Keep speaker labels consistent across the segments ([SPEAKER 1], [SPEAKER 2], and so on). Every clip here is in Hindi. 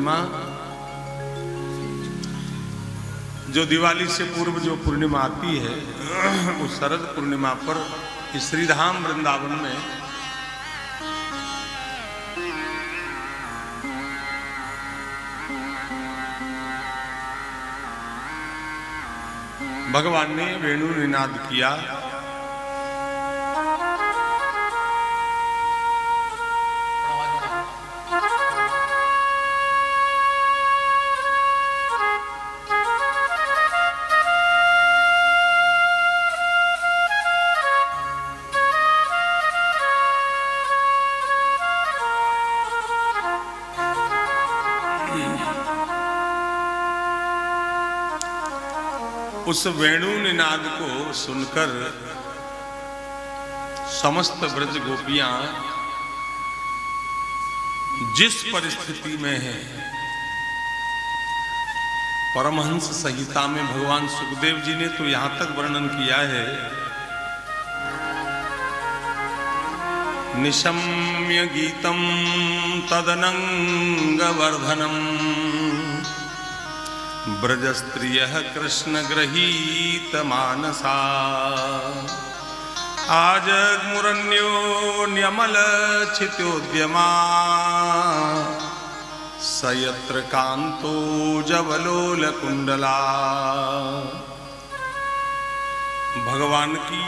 [SPEAKER 1] पूर्णिमा, जो दिवाली से पूर्व जो पूर्णिमा आती है, उस शरद पूर्णिमा पर श्रीधाम वृंदावन में भगवान ने वेणु निनाद किया। उस वेणु निनाद को सुनकर समस्त ब्रज गोपियां जिस परिस्थिति में हैं, परमहंस संहिता में भगवान सुखदेव जी ने तो यहां तक वर्णन किया है, निशम्य गीतम तदनंग वर्धनम ब्रजस्त्रियः कृष्ण गृहीत मानसा आजग्मुरन्योन्यमल चित्योद्यमा सयत्र कांतो जवलोल कुंडला। भगवान की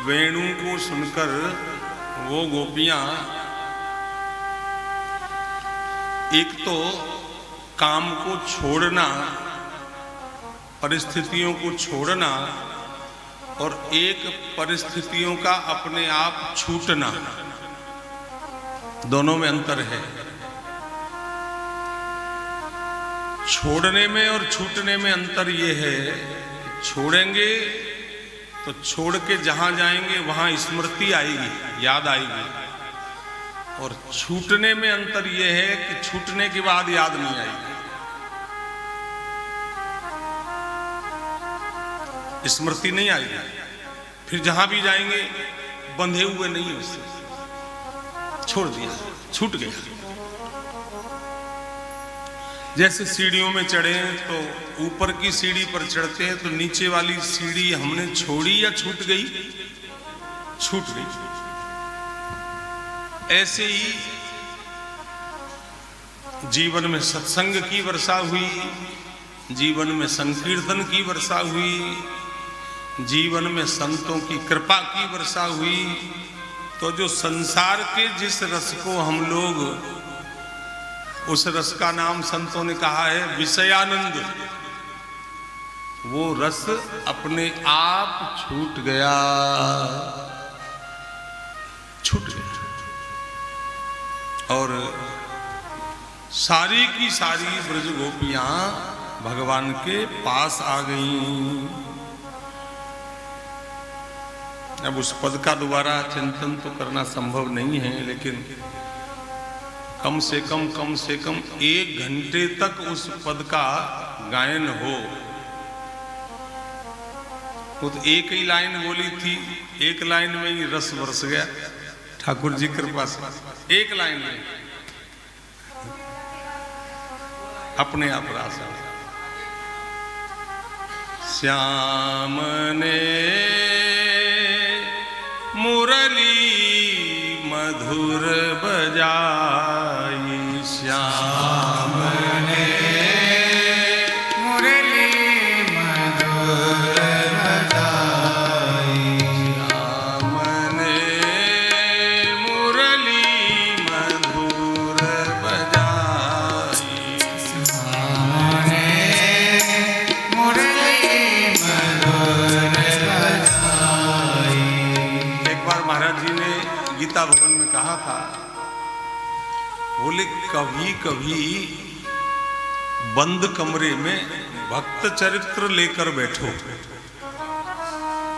[SPEAKER 1] वेणु को सुनकर वो गोपियां एक तो काम को छोड़ना, परिस्थितियों को छोड़ना, और एक परिस्थितियों का अपने आप छूटना, दोनों में अंतर है। छोड़ने में और छूटने में अंतर ये है, छोड़ेंगे तो छोड़ के जहां जाएंगे वहां स्मृति आएगी, याद आएगी, और छूटने में अंतर यह है कि छूटने के बाद याद नहीं आएगी, स्मृति नहीं आएगी, फिर जहां भी जाएंगे बंधे हुए नहीं, उससे छोड़ दिया, छूट गया। जैसे सीढ़ियों में चढ़े तो ऊपर की सीढ़ी पर चढ़ते हैं तो नीचे वाली सीढ़ी हमने छोड़ी या छूट गई? छूट गई। ऐसे ही जीवन में सत्संग की वर्षा हुई, जीवन में संकीर्तन की वर्षा हुई, जीवन में संतों की कृपा की वर्षा हुई, तो जो संसार के जिस रस को हम लोग, उस रस का नाम संतों ने कहा है विषयानंद, वो रस अपने आप छूट गया, छूट गया, और सारी की सारी ब्रज गोपियां भगवान के पास आ गईं। अब उस पद का दोबारा चिंतन तो करना संभव नहीं है, लेकिन कम से कम 1 घंटे तक उस पद का गायन हो। वो तो एक ही लाइन बोली थी, एक लाइन में ही रस बरस गया ठाकुर जी कृपा से, एक लाइन में अपने आप रस। श्याम ने मुरली मधुर बजाई, श्याम ने मुरली मधुर बजाई, श्याम ने मुरली मधुर बजाई, श्याम ने मुरली मधुर बजाई। एक बार महाराज जी ने गीता भवन में कहा था, बोले कभी कभी बंद कमरे में भक्त चरित्र लेकर बैठो,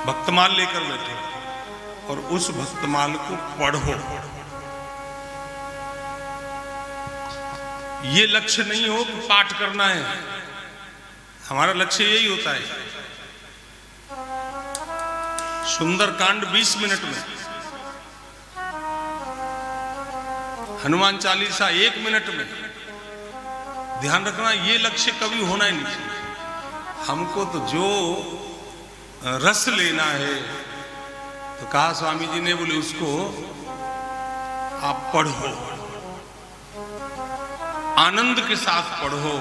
[SPEAKER 1] भक्तमाल लेकर बैठो, और उस भक्तमाल को पढ़ो। ये लक्ष्य नहीं हो कि पाठ करना है, हमारा लक्ष्य यही होता है। सुंदरकांड 20 मिनट में, हनुमान चालीसा 1 मिनट में, ध्यान रखना, ये लक्ष्य कभी होना ही नहीं चाहिए। हमको तो जो रस लेना है, तो कहा स्वामी जी ने, बोले उसको आप पढ़ो, आनंद के साथ पढ़ो।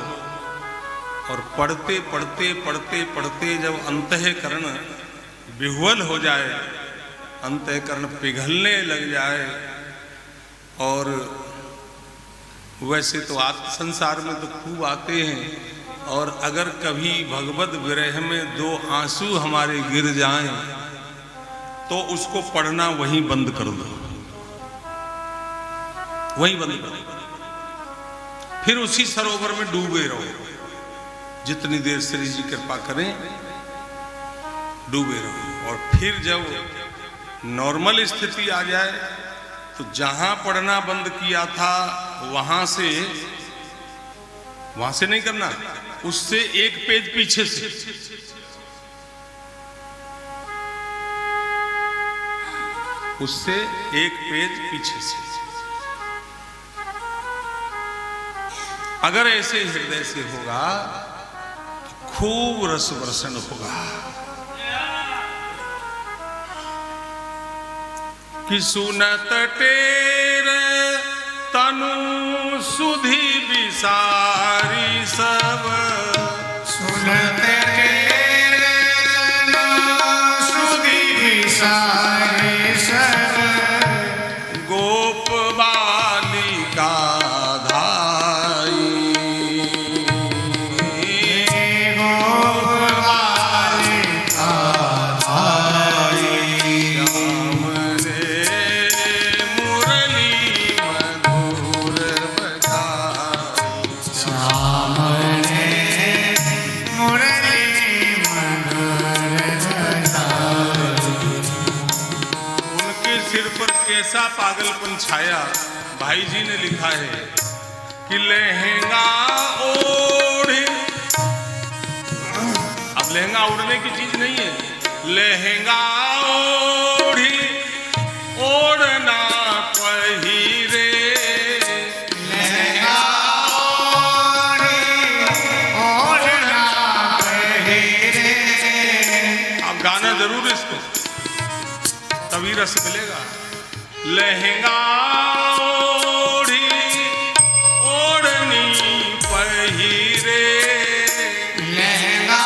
[SPEAKER 1] और पढ़ते पढ़ते पढ़ते पढ़ते जब अंतःकरण विह्वल हो जाए, अंतःकरण पिघलने लग जाए, और वैसे तो संसार में तो खूब आते हैं, और अगर कभी भगवत विरह में 2 आंसू हमारे गिर जाएं, तो उसको पढ़ना वहीं बंद कर दो, वहीं बंद कर दो, फिर उसी सरोवर में डूबे रहो, जितनी देर श्री जी कृपा करें डूबे रहो। और फिर जब नॉर्मल स्थिति आ जाए, तो जहां पढ़ना बंद किया था वहां से नहीं करना, उससे 1 पेज पीछे से, उससे 1 पेज पीछे से। अगर ऐसे हृदय से होगा, खूब रस वर्षण होगा कि सुनत टेर तनु सुधि विसारी सब,
[SPEAKER 2] सुनत टेर तनु सुधि विसारी सब,
[SPEAKER 1] गोप बालिका पागलपन छाया। भाई जी ने लिखा है कि लहंगा ओढ़े, अब लहंगा ओढ़ने की चीज नहीं है, लहंगा ओढ़ी ओढ़ना पहिरे,
[SPEAKER 2] लहंगा ओढ़ना पहिरे।
[SPEAKER 1] अब गाना जरूर इसको, तभी रस मिलेगा। लहंगा ओढ़ी ओढ़नी पहिरे,
[SPEAKER 2] लहंगा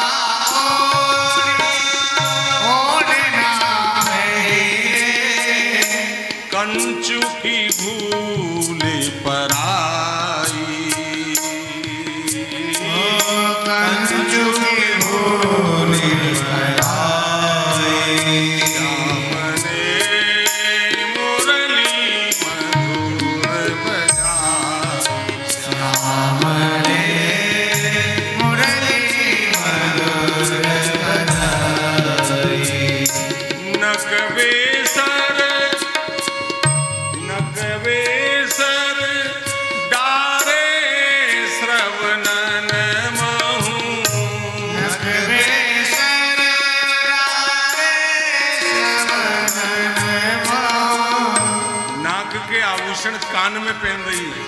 [SPEAKER 2] ओढ़ना पहिरे,
[SPEAKER 1] कंचु की भूल पराई,
[SPEAKER 2] कंचु की भूल पराई,
[SPEAKER 1] कान में पहन रही है।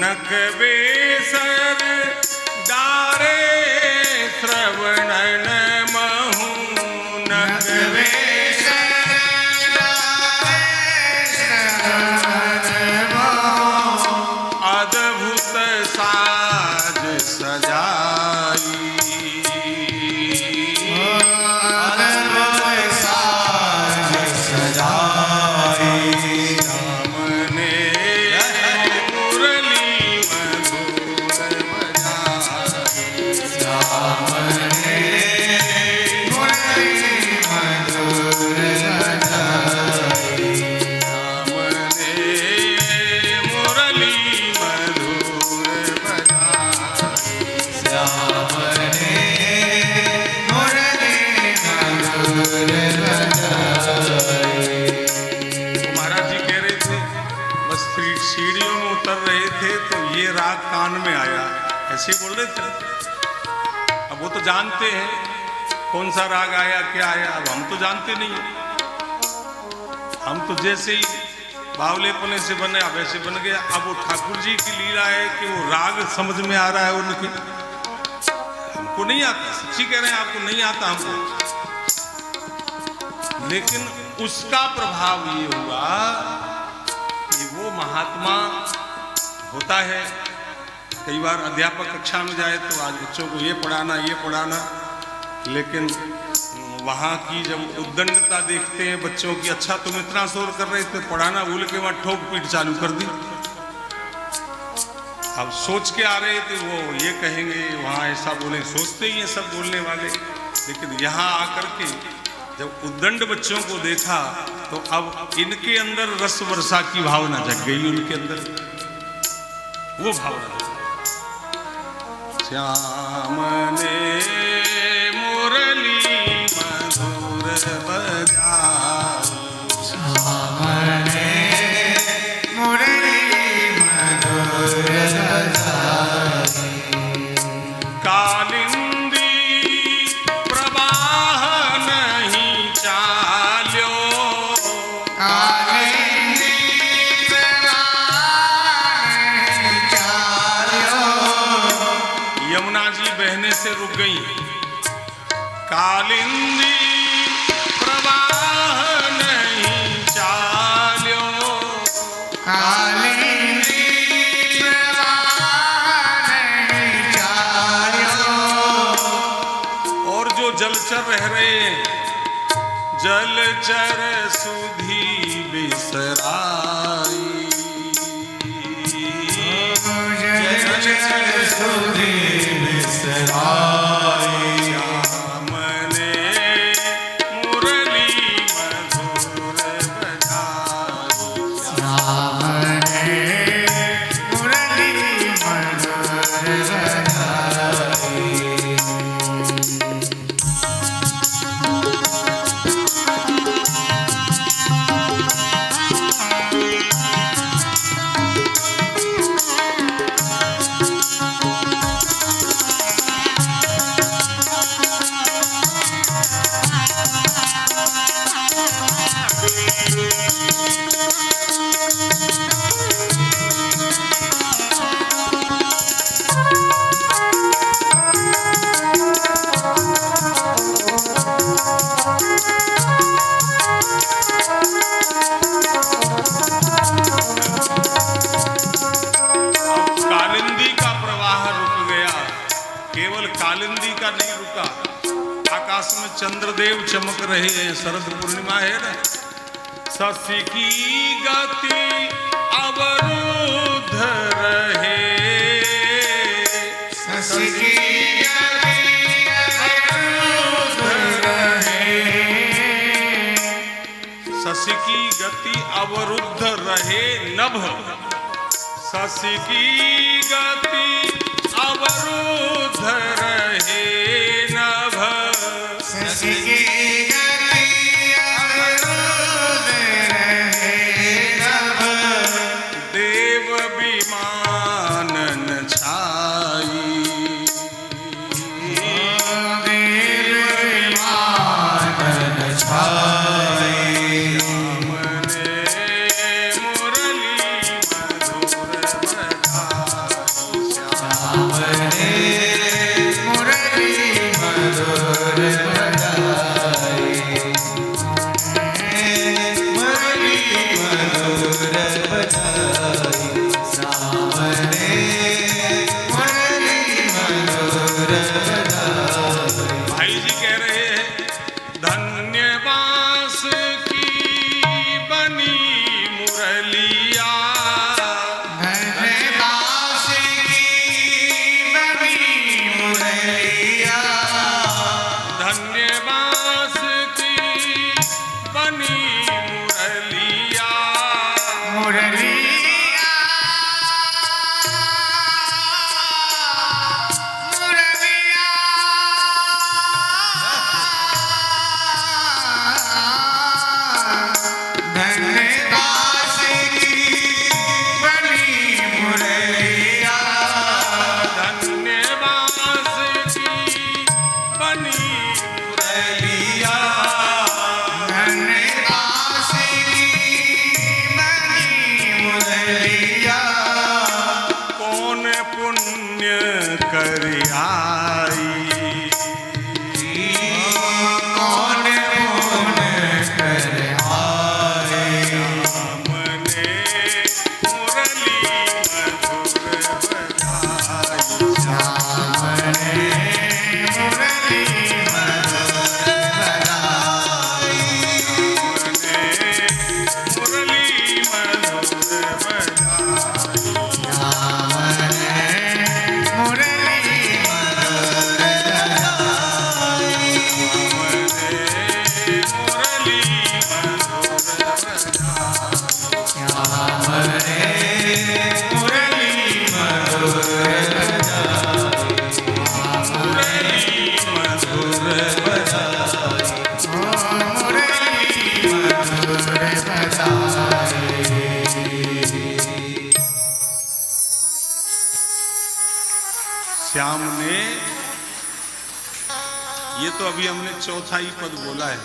[SPEAKER 1] नक बेसर डारे श्रवणन महू, नक
[SPEAKER 2] बेसर डारे श्रवणन महू,
[SPEAKER 1] अद्भुत साज सजाई,
[SPEAKER 2] अद्भुत साज सजाई,
[SPEAKER 1] सीढ़ियों में उतर रहे थे तो ये राग कान में आया, ऐसे बोल रहे थे। अब वो तो जानते हैं कौन सा राग आया क्या आया, अब हम तो जानते नहीं, हम तो जैसे ही बावलेपने से बने, अब ऐसे बन गया। अब वो ठाकुर जी की लीला है कि वो राग समझ में आ रहा है उनके, हमको नहीं आता, सच्ची कह रहे हैं, आपको नहीं आता हमको, लेकिन उसका प्रभाव ये हुआ कि वो महात्मा होता है। कई बार अध्यापक कक्षा में जाए तो आज बच्चों को ये पढ़ाना, लेकिन वहाँ की जब उद्दंडता देखते हैं बच्चों की, अच्छा तुम इतना शोर कर रहे थे, पढ़ाना भूल के वहाँ ठोक पीट चालू कर दी। अब सोच के आ रहे थे वो ये कहेंगे, वहाँ ऐसा बोले, सोचते ही हैं सब बोलने वाले, लेकिन यहाँ आकर के जब उद्दंड बच्चों को देखा तो अब इनके अंदर रस वर्षा की भावना जग गई, उनके अंदर वो भावना। श्याम ने मुरली मधुर बजाई,
[SPEAKER 2] श्याम ने मुरली मधुर बजाई,
[SPEAKER 1] कालिंदी प्रवाह नहीं चाल्यो,
[SPEAKER 2] कालिंदी प्रवाह नहीं चाल्यो,
[SPEAKER 1] यमुना जी बहने से रुक गई। कालिंदी प्रवाह नहीं चाल्यो,
[SPEAKER 2] कालिंदी प्रवाह नहीं चाल्यो,
[SPEAKER 1] और जो जलचर रह रहे हैं, जलचर सुधी बिसराई,
[SPEAKER 2] जलचर सुधी बिसराई,
[SPEAKER 1] श्याम ने मुरली मधुर बजाई,
[SPEAKER 2] श्याम ने मुरली मधुर बजाई।
[SPEAKER 1] कालिंदी का प्रवाह रुक गया, केवल कालिंदी का नहीं रुका, आकाश में चंद्रदेव चमक रहे हैं, शरद पूर्णिमा है ना। शशि की गति अवरुद्ध रहे,
[SPEAKER 2] शशि की गति अवरुद्ध रहे,
[SPEAKER 1] शशि की गति अवरुद्ध रहे नभ, शशि की गति अवरुद्ध रहे नभ,
[SPEAKER 2] शशि की गति अवरुद्ध रहे नभ,
[SPEAKER 1] देव विमानन छाई,
[SPEAKER 2] देव विमानन छाई,
[SPEAKER 1] श्याम ने मुरली मधुर बजाई, कर आई।
[SPEAKER 2] कौन पुण्य कर आए।
[SPEAKER 1] सामने मुरली मधुर बजाई।
[SPEAKER 2] सामने मुरली मधुर बजाई।
[SPEAKER 1] मुरली मधुर बजाई। श्याम ने, ये तो अभी हमने चौथा ही पद बोला है,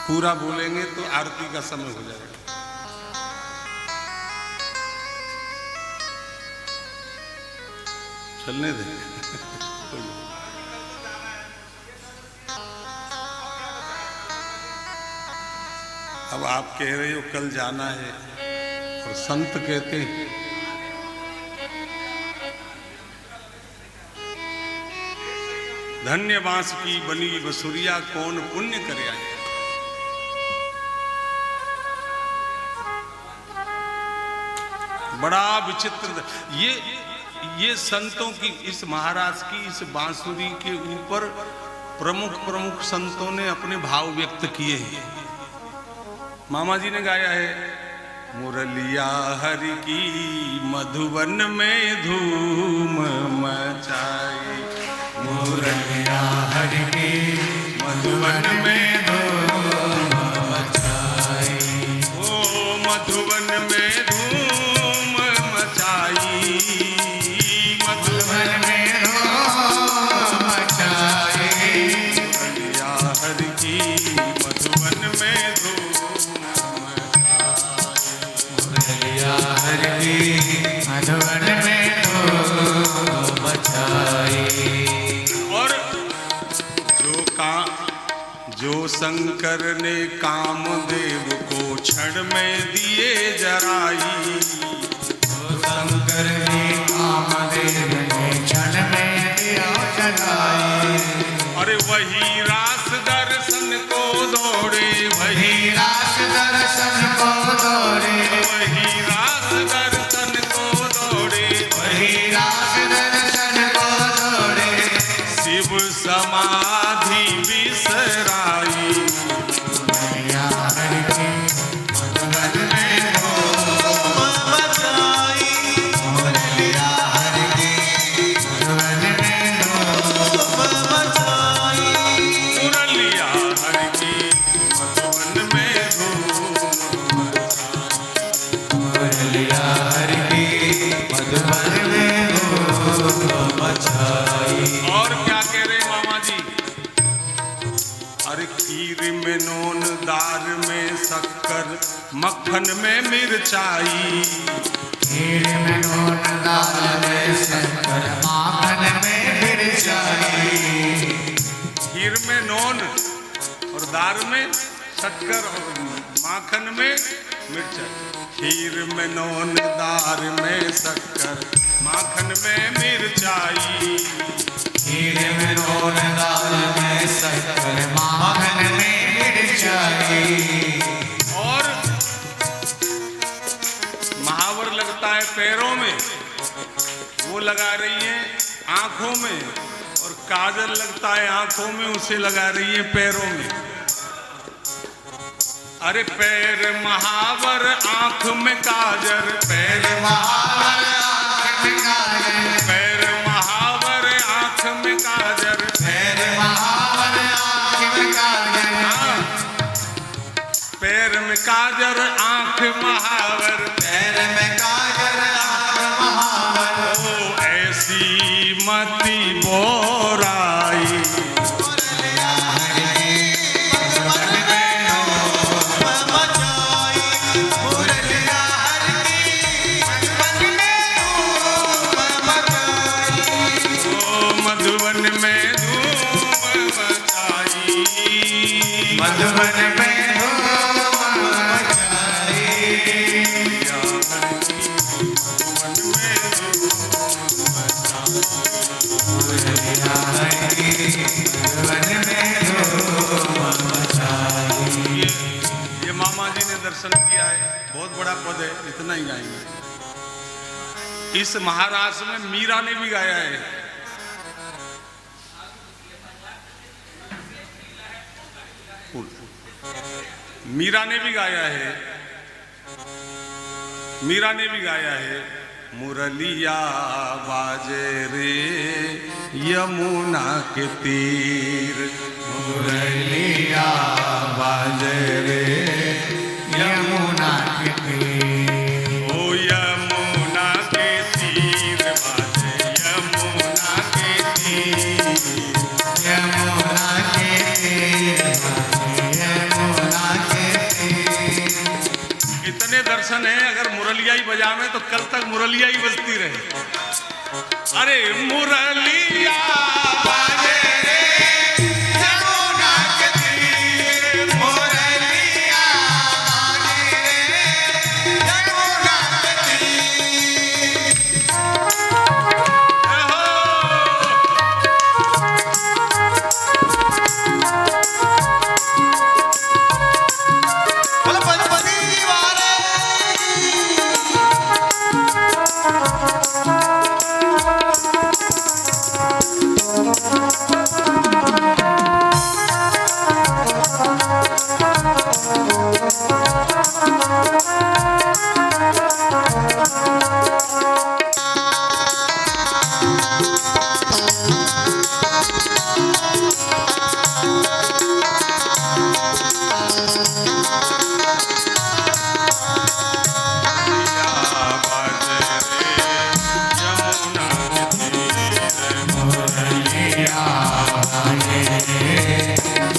[SPEAKER 1] पूरा बोलेंगे तो आरती का समय हो जाएगा। चलने दे। अब आप कह रहे हो कल जाना है, और संत कहते हैं धन्य बांस की बनी बसुरिया कौन पुण्य करे आए। बड़ा विचित्र ये संतों की, इस महाराज की इस बांसुरी के ऊपर प्रमुख संतों ने अपने भाव व्यक्त किए हैं। मामा जी ने गाया है, मुरलिया हरि की मधुवन में धूम मचाई।
[SPEAKER 2] मुरलिया हरि की मधुवन में धूम मचाई।
[SPEAKER 1] ओ मधुवन में धूम मचाई।
[SPEAKER 2] मधुवन में धूम मचाई।
[SPEAKER 1] मुरलिया हरि की मधुवन में धूम मचाई।
[SPEAKER 2] मुरलिया हरि की मधुवन में धूम मचाई।
[SPEAKER 1] जो शंकर ने कामदेव को क्षण में दिए जराई।
[SPEAKER 2] जो शंकर ने कामदेव ने क्षण में दिया जराई।
[SPEAKER 1] अरे वही रास दर्शन को दौड़े,
[SPEAKER 2] वही रास दर्शन को दौड़े।
[SPEAKER 1] वही रास दर्शन को दौड़े।
[SPEAKER 2] वही रास दर्शन को दौड़े।
[SPEAKER 1] शिव समाधि बिसराई।
[SPEAKER 2] मुरलिया हरि की मधुवन में धूम मचाई। मुरलिया हरि की मधुवन में धूम मचाई।
[SPEAKER 1] मुरलिया हरि की मधुवन में धूम मचाई।
[SPEAKER 2] मुरलिया हरि की मधुवन में धूम मचाई।
[SPEAKER 1] और क्या कह रहे मामा जी? अरे खीर में नून, दाल में शक्कर, मक्खन में मिर्चाई।
[SPEAKER 2] खीर में नून, दाल में शक्कर, माखन में मिर्चाई।
[SPEAKER 1] खीर में नून और दाल में शक्कर और माखन में मिर्चाई। खीर में नून, दाल में शक्कर, माखन में मिर्चाई।
[SPEAKER 2] खीर में नून, दाल में शक्कर, माखन में मिर्चाई।
[SPEAKER 1] और महावर लगता है पैरों में, वो लगा रही है आंखों में, और काजल लगता है आंखों में, उसे लगा रही है पैरों में। अरे पैर महावर आंख में काजर। पैर
[SPEAKER 2] महावर आँख में काजर।
[SPEAKER 1] पैर महावर आंख में काजर।
[SPEAKER 2] पैर महावर आँख में काजर।
[SPEAKER 1] पैर में काजर आंख महावर।
[SPEAKER 2] पैर में काजर आँख महावर।
[SPEAKER 1] ओ ऐसी मति बोराई।
[SPEAKER 2] मुरलिया हरि की मधुवन में धूम मचाई। मुरलिया हरि की मधुवन में धूम मचाई।
[SPEAKER 1] मधुबन में धूम मचाई,
[SPEAKER 2] मधुबन में धूम मचाई,
[SPEAKER 1] मधुबन में
[SPEAKER 2] मधुबन में धूम मचाई।
[SPEAKER 1] ये मामा जी ने दर्शन किया है, बहुत बड़ा पद है, इतना ही गाएंगे। इस महाराष्ट्र में मीरा ने भी गाया है। मीरा ने भी गाया है, मीरा ने भी गाया है। मुरलिया बाजे रे यमुना के तीर,
[SPEAKER 2] मुरलिया बाजे रे यमुना के तीर,
[SPEAKER 1] ओ यमुना के तीर बाजे यमुना के तीर,
[SPEAKER 2] यमुना के तीर बाजे यमुना के तीर।
[SPEAKER 1] इतने दर्शन है, अगर मुरलिया ही बजावे तो कल तक मुरलिया ही बजती रहे। अरे मुरलिया बाजे रे
[SPEAKER 2] यमुना के तीर, मुरलिया बाजे रे यमुना के तीर।
[SPEAKER 1] हो।
[SPEAKER 2] बोलो पशुपति वाले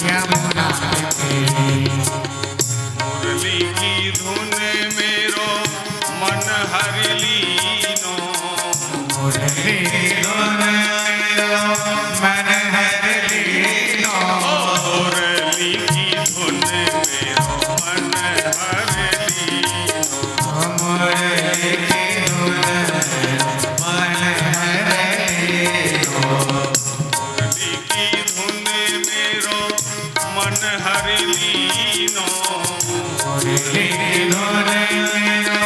[SPEAKER 2] यमुना के तीर।
[SPEAKER 1] मुरली की धुन मेरो मन हर लीनो,
[SPEAKER 2] मुरली धुन मेरो मन हर लीनो,
[SPEAKER 1] मुरली की धुन मेरो मन हर लीनो,
[SPEAKER 2] मुरली की धुन मेरो मन हर लीनो,
[SPEAKER 1] मुरली की धुन मेरो मन हर लीनो,
[SPEAKER 2] मुरली की धुन मेरो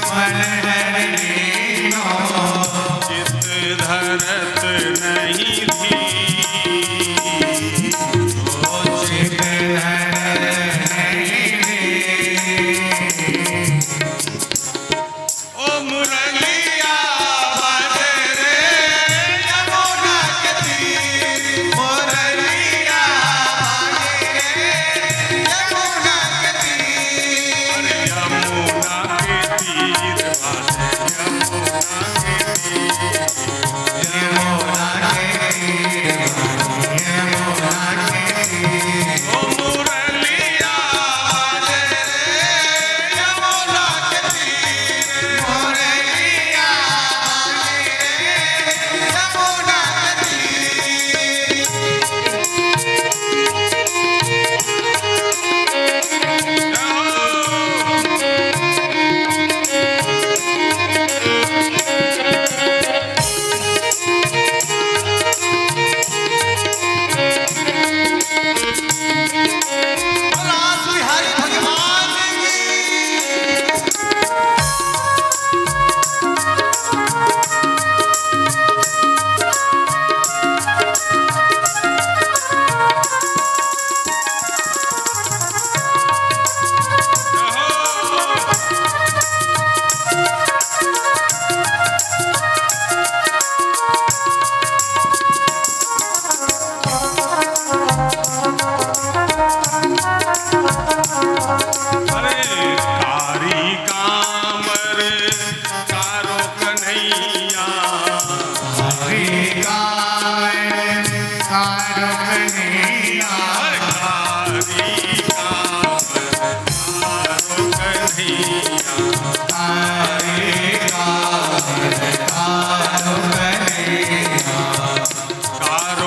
[SPEAKER 2] मन हर लीनो।
[SPEAKER 1] चित धरत नहीं थी,
[SPEAKER 2] चित धर नहीं रे।
[SPEAKER 1] ओ मुरलिया बाजे रे
[SPEAKER 2] यमुना के तीर, मुरलिया बाजे रे यमुना के तीर।
[SPEAKER 1] अरे यमुना के तीर बाजे यमुना के तीर,
[SPEAKER 2] यमुना के तीर, यमुना के तीर।
[SPEAKER 1] ओ मुरलिया बाजे रे
[SPEAKER 2] यमुना के तीर, मुरलिया बाजे रे यमुना के
[SPEAKER 1] कारो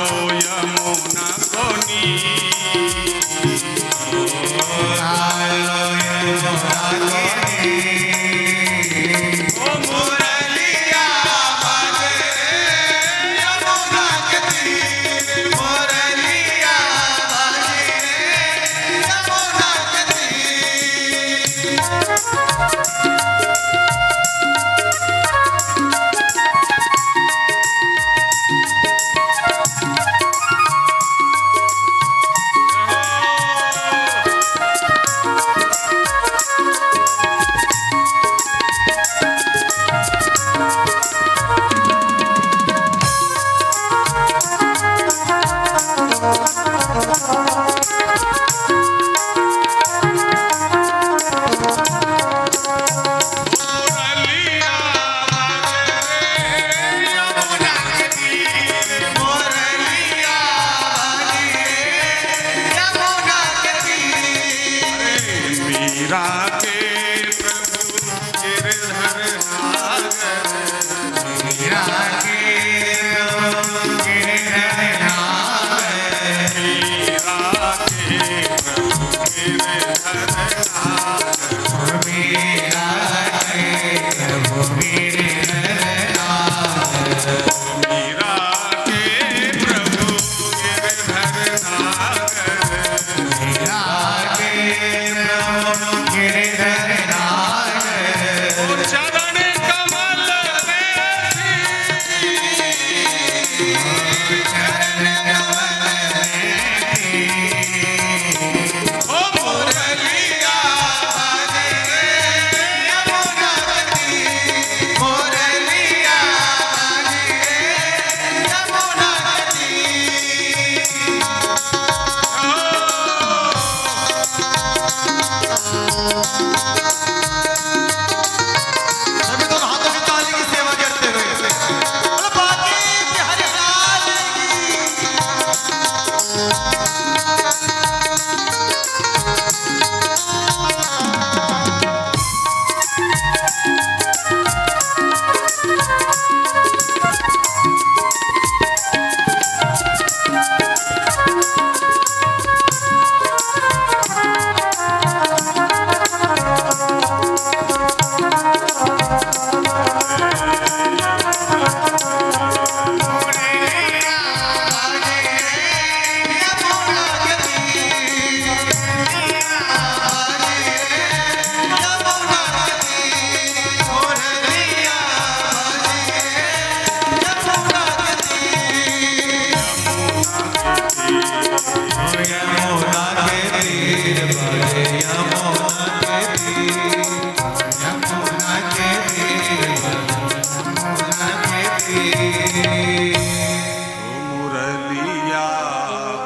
[SPEAKER 1] मुरलिया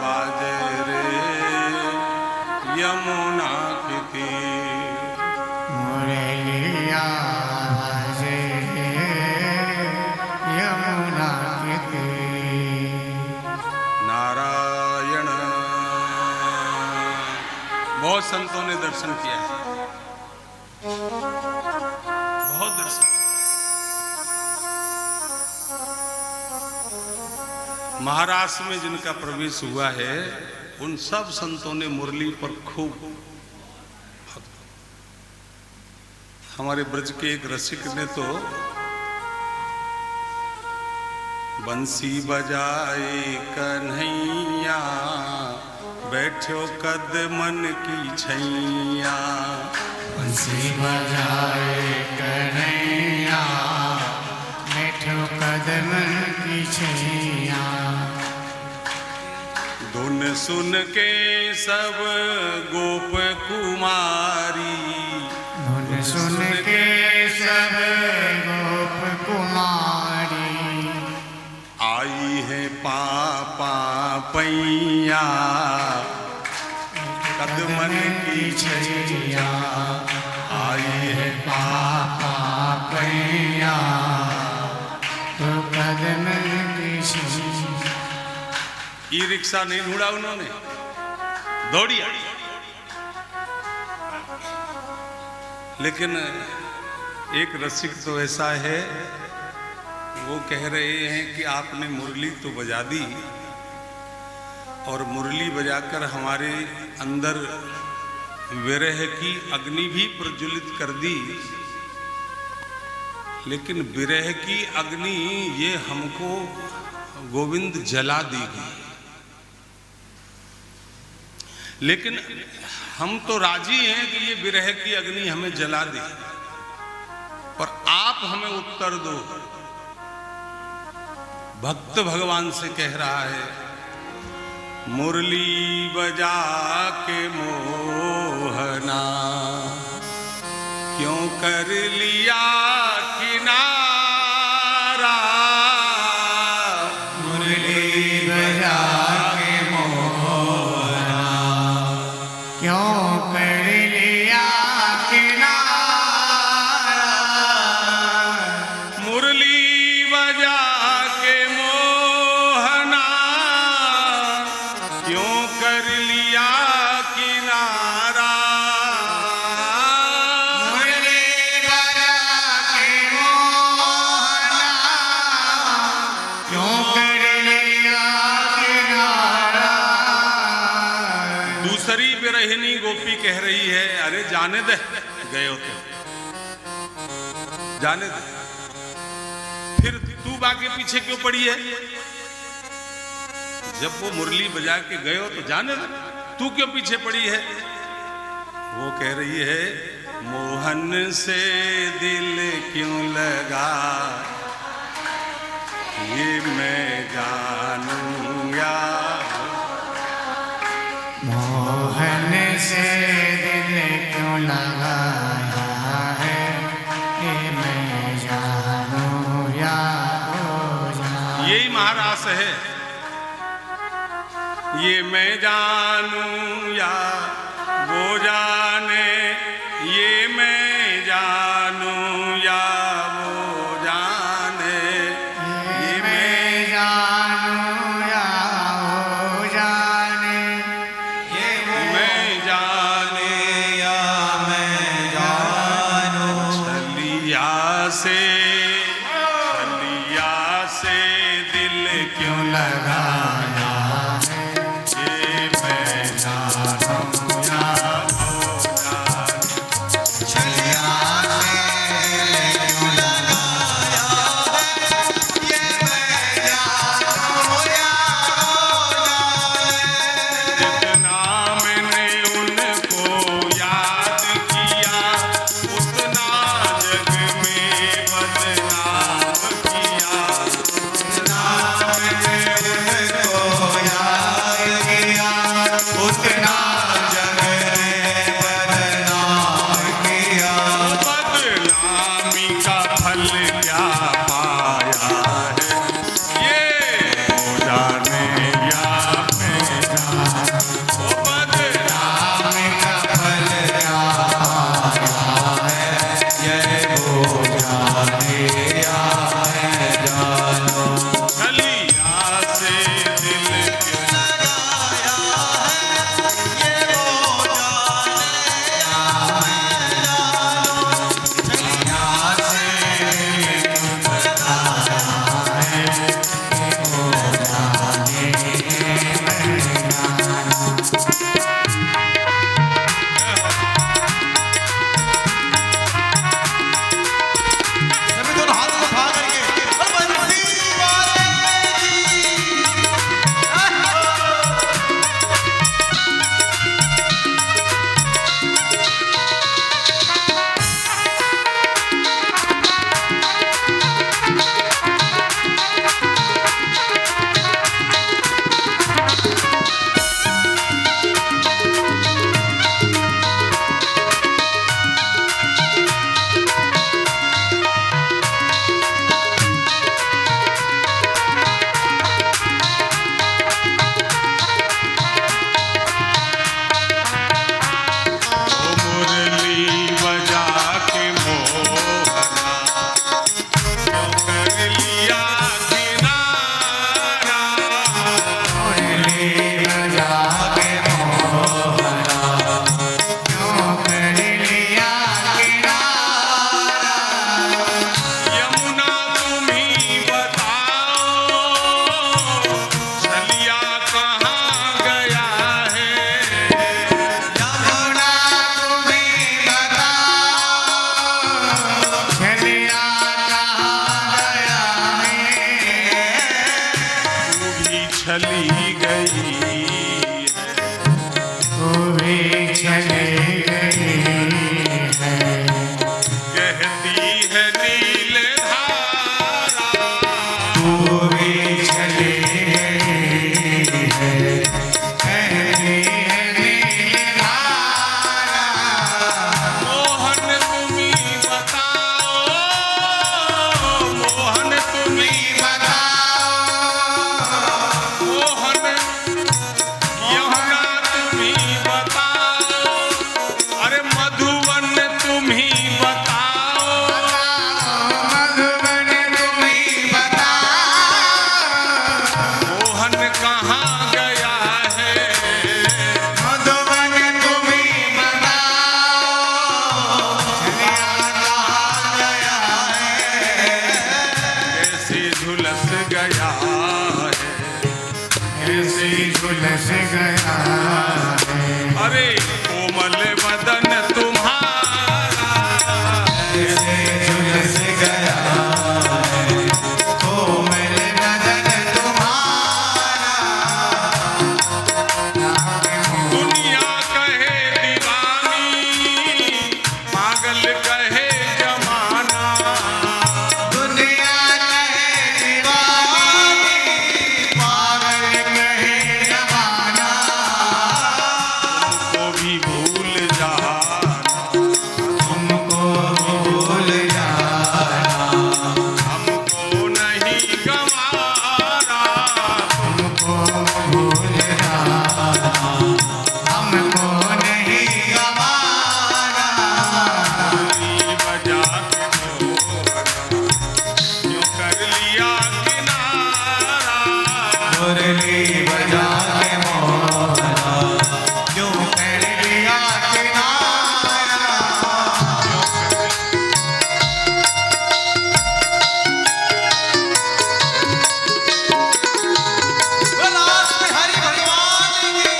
[SPEAKER 1] बाजे रे यमुना के तीर।
[SPEAKER 2] मुरलिया बाजे यमुना के तीर।
[SPEAKER 1] नारायण। बहुत संतों ने दर्शन किया है, बहुत दर्शन। महाराष्ट्र में जिनका प्रवेश हुआ है उन सब संतों ने मुरली पर खूब। हमारे ब्रज के एक रसिक ने तो बंसी बजाए कन्हैया बैठो कद मन की छैया।
[SPEAKER 2] बंसी बजाए कन्हैया बैठो कद मन की छैया।
[SPEAKER 1] धुन सुन के सब गोप कुमारी।
[SPEAKER 2] धुन सुन के सब गोप कुमारी।
[SPEAKER 1] आई है पापा पैया कदमन की छैया। आई है
[SPEAKER 2] पापा पैया तो कदमन की छैया।
[SPEAKER 1] ई रिक्शा नहीं ढूंढा उन्होंने, दौड़ी आई। लेकिन एक रसिक तो ऐसा है, वो कह रहे हैं कि आपने मुरली तो बजा दी और मुरली बजाकर हमारे अंदर विरह की अग्नि भी प्रज्वलित कर दी, लेकिन विरह की अग्नि ये हमको गोविंद जला देगी। लेकिन हम तो राजी हैं कि ये विरह की अग्नि हमें जला दे, पर आप हमें उत्तर दो। भक्त भगवान से कह रहा है, मुरली बजा के मोहना क्यों कर लिया किनारा।
[SPEAKER 2] मुरली बजा के मोहना क्यों कर लिया किनारा।
[SPEAKER 1] मुरली बजा के मोहना क्यों कर लिया किनारा।
[SPEAKER 2] मुरली बजा के मोहना क्यों कर लिया किनारा।
[SPEAKER 1] दूसरी बिरहिनी गोपी कह रही है, अरे जाने दे, गए हो तो जाने दे, फिर तू बाके पीछे क्यों पड़ी है। जब वो मुरली बजा के गए हो तो जाने दे, तू क्यों पीछे पड़ी है। वो कह रही है, मोहन से दिल क्यों लगा ये मैं जानूं या
[SPEAKER 2] मोहन से दिल क्यों लगाया है, ये मैं जानूं या हो जाने।
[SPEAKER 1] यही महारास है। ये मैं जानूं या वो जाने, ये मैं जानूं या वो जाने, ये मैं
[SPEAKER 2] जानूं या हो जाने, ये
[SPEAKER 1] मैं जाने
[SPEAKER 2] या मैं जानूं।
[SPEAKER 1] छलिया से दिल क्यों लगाया है, ये मैं जानूं या वो जाने।
[SPEAKER 2] छलिया से क्यों लगाया है, ये मैं जानूं या हो जाने।
[SPEAKER 1] जितना मैंने उनको याद किया, उतना जग में बदनाम किया।
[SPEAKER 2] जितना मैंने उनको याद किया, उतना जग में बदनाम किया।
[SPEAKER 1] बदनामी का फल क्या पाया है, ये वो जाने या मैं जानूं। वो बदनामी
[SPEAKER 2] का फल क्या पाया है, ये वो जाने या है जानो।
[SPEAKER 1] छलिया से दिल क्यों
[SPEAKER 2] लगाया है, ये वो जाने या है जानो। छलिया से क्यों लगाया है, ये वो जाने मैं जानो। सभी दोनों हाथ उठा करके बंसी वाले जी।
[SPEAKER 1] ओ मुरली बजा के मोहना, क्यों कर लिया किनारा।
[SPEAKER 2] मुरली बजा के मोहना, क्यों कर लिया किनारा।
[SPEAKER 1] यमुना तुम ही बताओ, छलिया कहाँ गया है।
[SPEAKER 2] यमुना तुम्हीं बताओ, छलिया कहाँ गया है।
[SPEAKER 1] तू भी छली गई है,
[SPEAKER 2] तू भी चली गई है,
[SPEAKER 1] कहती है नील धारा।
[SPEAKER 2] तू भी चली गई है, कहती है नीलधारा।
[SPEAKER 1] मोहन तुम ही बताओ, मोहन तुम ही
[SPEAKER 2] बताओ,
[SPEAKER 1] मोहन यमुना तुम ही बताओ, अरे मधुवन तुम ही बताओ।
[SPEAKER 2] मधुबन तुम्हीं बताओ,
[SPEAKER 1] मोहन कहाँ गया है,
[SPEAKER 2] मधुबन तुम्हीं बताओ, छलिया कहाँ गया है।
[SPEAKER 1] कैसे झुलस गया है,
[SPEAKER 2] कैसे झुलस गया है,
[SPEAKER 1] अरे कोमल बदन तुम्हारा।
[SPEAKER 2] कैसे झुलस गया है, कोमल बदन तुम्हारा।
[SPEAKER 1] दुनिया कहे दीवानी, पागल कहे जमाना।
[SPEAKER 2] दुनिया कहे दीवानी, मुरली बजा के मोहना क्यों कर दिया किनारा। लास्ट में हरि भगवान की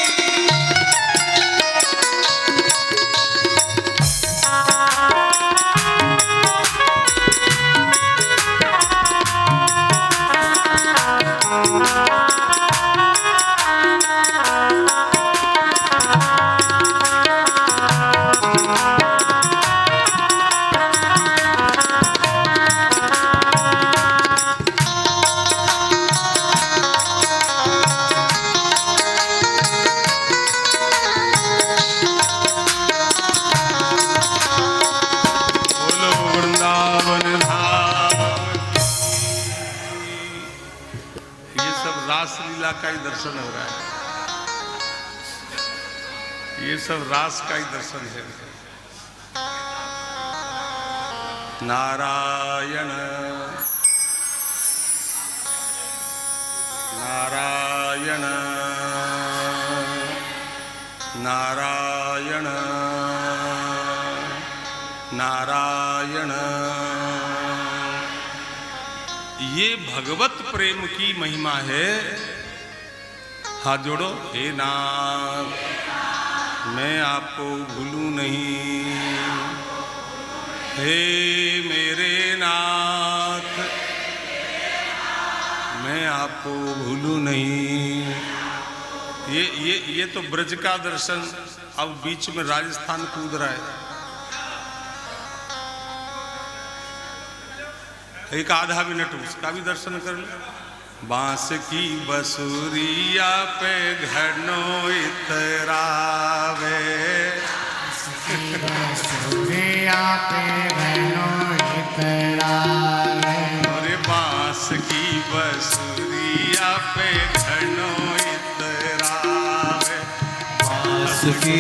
[SPEAKER 1] बोलो वृंदावन धाम। ये सब रासलीला का ही दर्शन हो रहा है, ये सब रास का ही दर्शन है। नारायण नारायण नारायण नारायण। ये भगवत प्रेम की महिमा है। हाथ जोड़ो। हे नाथ मैं आपको भूलूं नहीं, हे मेरे नाथ मैं आपको भूलूं नहीं। ये तो ब्रज का दर्शन, अब बीच में राजस्थान कूद रहा है। एक आधा मिनट उसका भी दर्शन कर लो। बांस की बसुरिया पे घनो इतरावे,
[SPEAKER 3] बसुरिया पे घनो इतरावे।
[SPEAKER 1] अरे बांस की बसुरिया पे घनो इतरावे।
[SPEAKER 2] बांस की